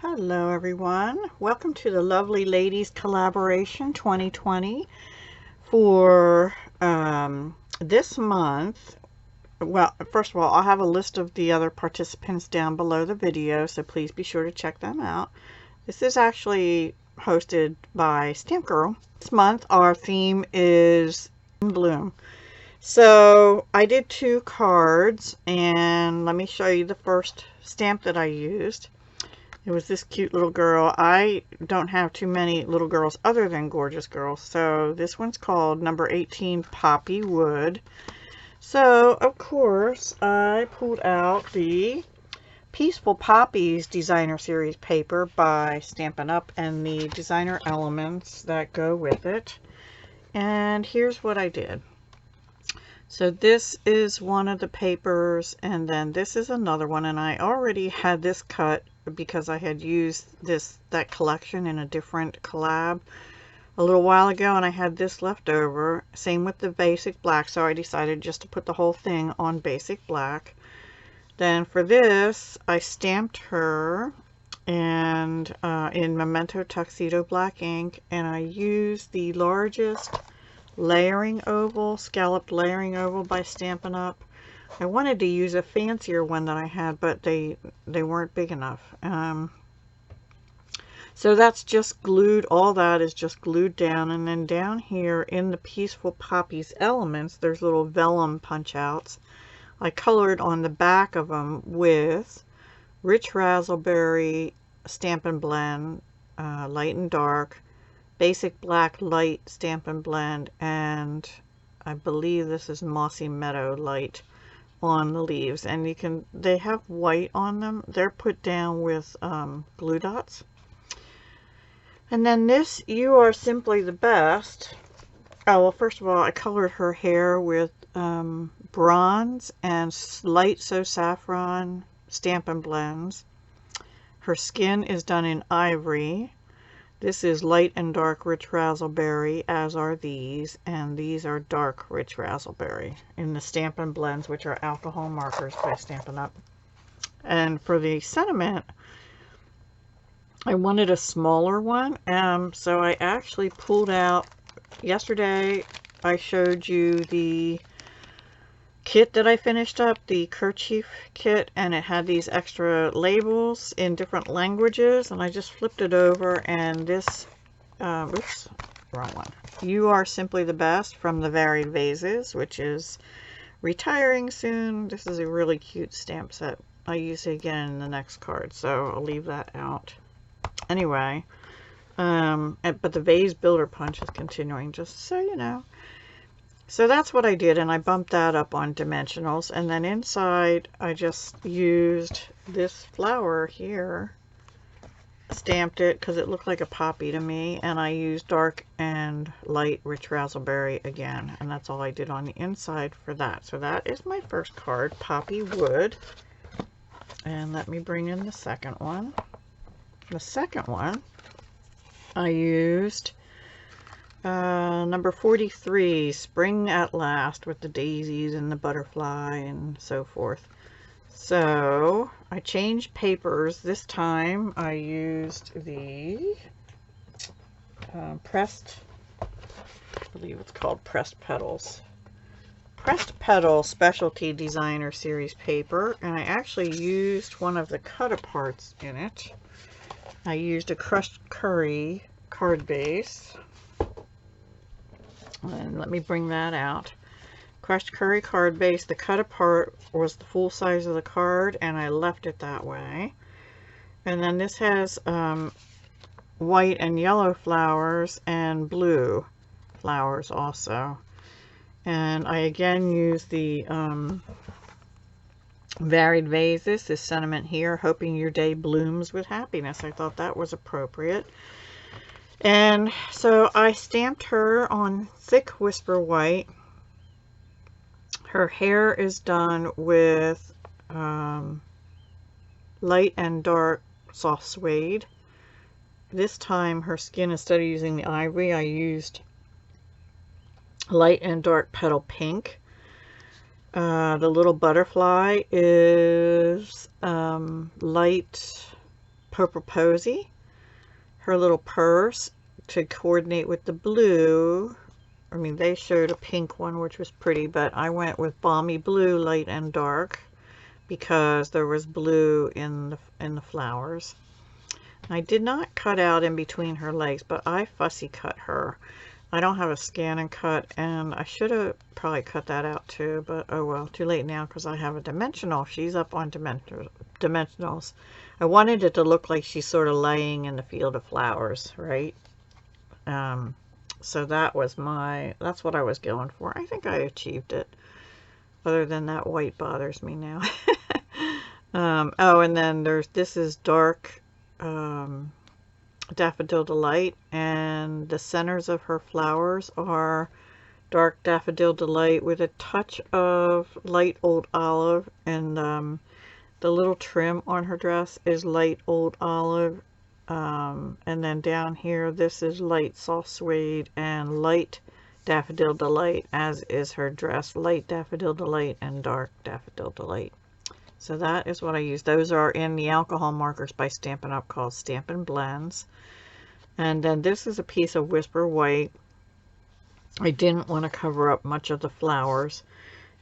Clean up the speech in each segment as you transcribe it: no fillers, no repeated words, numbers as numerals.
Hello everyone, welcome to the Lovely Ladies Collaboration 2020 for this month. Well, first of all, I'll have a list of the other participants down below the video, so please be sure to check them out. This is actually hosted by Stmpgrl. This month our theme is Bloom. So I did 2 cards, and let me show you the first stamp that I used. It was this cute little girl. I don't have too many little girls other than gorgeous girls. So this one's called number 18, Poppy Wood. So, of course, I pulled out the Peaceful Poppies Designer Series paper by Stampin' Up! And the designer elements that go with it. And here's what I did. So this is one of the papers, and then this is another one, and I already had this cut because I had used that collection in a different collab a little while ago, and I had this left over. Same with the basic black, so I decided just to put the whole thing on basic black. Then for this, I stamped her and in Memento Tuxedo black ink, and I used the largest layering oval, scalloped layering oval by Stampin' Up! I wanted to use a fancier one that I had, but they weren't big enough. So that's just glued, all that is just glued down, and then down here in the Peaceful Poppies elements, there's little vellum punch outs. I colored on the back of them with Rich Razzleberry Stampin' Blend, light and dark, basic black light Stampin' Blend, and I believe this is Mossy Meadow light on the leaves. And you can, they have white on them. They're put down with glue dots. And then this, You Are Simply the Best. Oh, well, first of all, I colored her hair with bronze and light So Saffron Stampin' Blends. Her skin is done in ivory. This is light and dark Rich Razzleberry, as are these, and these are dark Rich Razzleberry in the Stampin' Blends, which are alcohol markers by Stampin' Up! And for the sentiment, I wanted a smaller one, so I actually pulled out, yesterday I showed you the kit that I finished up, the kerchief kit, and it had these extra labels in different languages, and I just flipped it over, and this, oops, wrong one. You Are Simply the Best from the Varied Vases, which is retiring soon. This is a really cute stamp set. I'll use it again in the next card, so I'll leave that out. Anyway, but the Vase Builder Punch is continuing, just so you know. So that's what I did, and I bumped that up on dimensionals, and then inside I just used this flower here, stamped it because it looked like a poppy to me, and I used dark and light Rich Razzleberry again, and that's all I did on the inside for that. So that is my first card, Poppy Wood. And let me bring in the second one. The second one I used number 43, Spring at Last, with the daisies and the butterfly and so forth. So I changed papers. This time I used the pressed, I believe it's called Pressed Petals. Pressed Petal Specialty Designer Series paper, and I actually used one of the cut-aparts in it. I used a crushed curry card base. And let me bring that out. Crushed curry card base. The cut apart was the full size of the card, and I left it that way. And then this has white and yellow flowers and blue flowers also. And I again used the Varied Vases, this sentiment here, hoping your day blooms with happiness. I thought that was appropriate. And so I stamped her on thick Whisper White. Her hair is done with light and dark Soft Suede. This time her skin, instead of using the ivory, I used light and dark Petal Pink. The little butterfly is light purple posy, her little purse to coordinate with the blue. I mean, they showed a pink one, which was pretty, but I went with balmy blue, light and dark, because there was blue in the flowers. I did not cut out in between her legs, but I fussy cut her. I don't have a scan and cut, and I should have probably cut that out too, but oh well, too late now because I have a dimensional. She's up on dimensionals. I wanted it to look like she's sort of laying in the field of flowers, right? So that's what I was going for. I think I achieved it. Other than that white bothers me now. Oh, and then this is dark Daffodil Delight, and the centers of her flowers are dark Daffodil Delight with a touch of light Old Olive, and the little trim on her dress is light Old Olive, and then down here this is light Soft Suede and light Daffodil Delight, as is her dress, light Daffodil Delight and dark Daffodil Delight. So that is what I use. Those are in the alcohol markers by Stampin' Up! Called Stampin' Blends. And then this is a piece of Whisper White. I didn't want to cover up much of the flowers.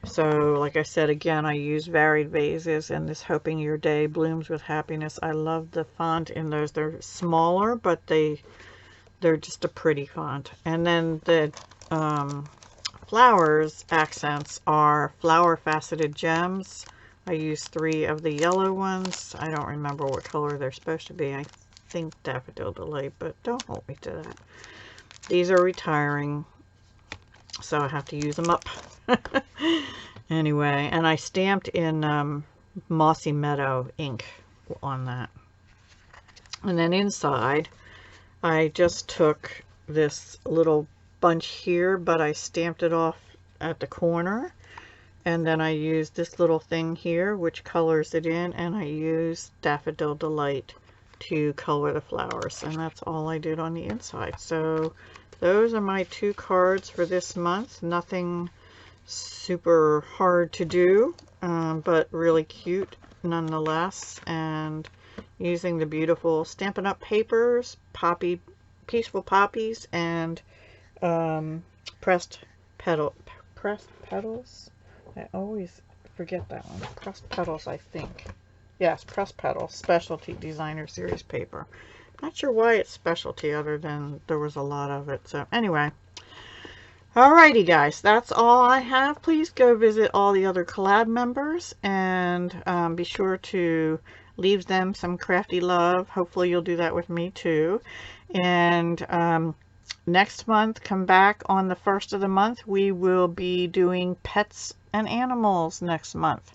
So like I said, again, I use Varied Vases and this Hoping Your Day Blooms with Happiness. I love the font in those. They're smaller, but they're just a pretty font. And then the flowers accents are Flower Faceted Gems. I used 3 of the yellow ones. I don't remember what color they're supposed to be. I think Daffodil Delight, but don't hold me to that. These are retiring, so I have to use them up. Anyway, and I stamped in Mossy Meadow ink on that. And then inside, I just took this little bunch here, but I stamped it off at the corner. And then I used this little thing here, which colors it in, and I used Daffodil Delight to color the flowers. And that's all I did on the inside. So those are my 2 cards for this month. Nothing super hard to do, but really cute nonetheless. And using the beautiful Stampin' Up! Papers, Peaceful Poppies, and pressed petals. I always forget that one. Pressed Petals, I think. Yes, Pressed Petals, Specialty Designer Series paper. Not sure why it's specialty other than there was a lot of it. So anyway. Alrighty guys, that's all I have. Please go visit all the other collab members and be sure to leave them some crafty love. Hopefully you'll do that with me too. And next month, come back on the 1st of the month. We will be doing pets and animals next month.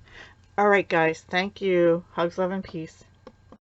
All right, guys. Thank you. Hugs, love, and peace.